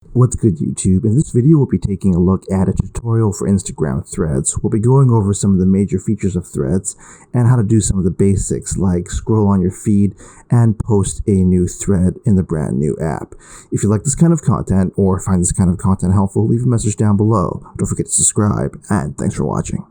What's good, YouTube? In this video, we'll be taking a look at a tutorial for Instagram Threads. We'll be going over some of the major features of Threads and how to do some of the basics like scroll on your feed and post a new thread in the brand new app. If you like this kind of content or find this kind of content helpful, leave a message down below. Don't forget to subscribe, and thanks for watching.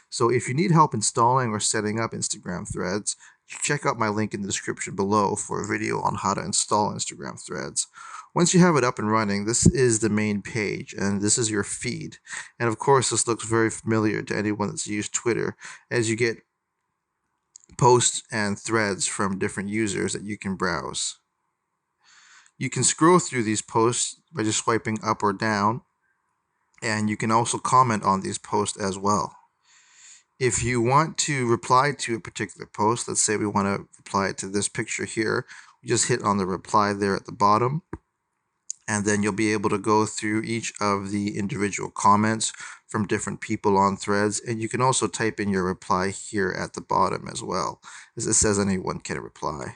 So if you need help installing or setting up Instagram Threads, check out my link in the description below for a video on how to install Instagram Threads. Once you have it up and running, this is the main page and this is your feed. And of course, this looks very familiar to anyone that's used Twitter, as you get posts and threads from different users that you can browse. You can scroll through these posts by just swiping up or down, and you can also comment on these posts as well. If you want to reply to a particular post, let's say we want to reply to this picture here, we just hit on the reply there at the bottom, and then you'll be able to go through each of the individual comments from different people on Threads, and you can also type in your reply here at the bottom as well, as it says anyone can reply.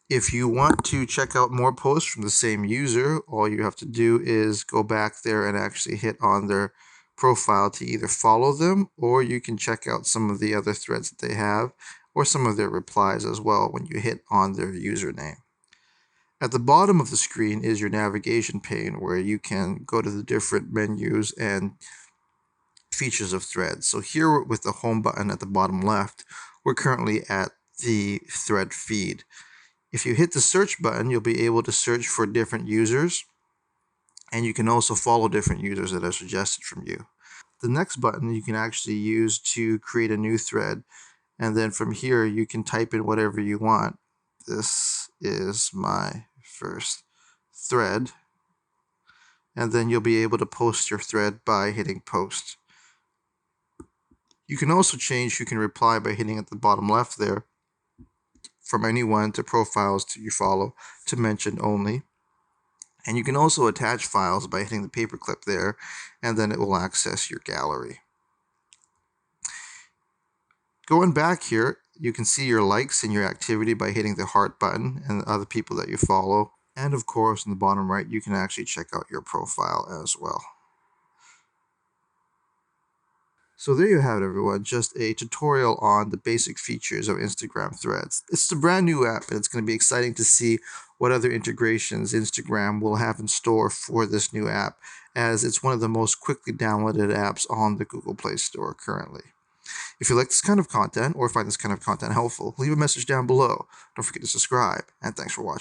If you want to check out more posts from the same user, all you have to do is go back there and actually hit on their profile to either follow them, or you can check out some of the other threads that they have or some of their replies as well when you hit on their username. At the bottom of the screen is your navigation pane where you can go to the different menus and features of Threads. So here with the home button at the bottom left, we're currently at the thread feed. If you hit the search button, you'll be able to search for different users, and you can also follow different users that are suggested from you. The next button you can actually use to create a new thread, and then from here you can type in whatever you want. This is my first thread, and then you'll be able to post your thread by hitting post. You can also change who can reply by hitting at the bottom left there, from anyone to profiles to you follow to mentioned only. And you can also attach files by hitting the paperclip there, and then it will access your gallery. Going back here, you can see your likes and your activity by hitting the heart button and the other people that you follow. And of course, in the bottom right, you can actually check out your profile as well. So there you have it, everyone, just a tutorial on the basic features of Instagram Threads. It's a brand new app, and it's going to be exciting to see what other integrations Instagram will have in store for this new app, as it's one of the most quickly downloaded apps on the Google Play Store currently. If you like this kind of content or find this kind of content helpful, leave a message down below. Don't forget to subscribe, and thanks for watching.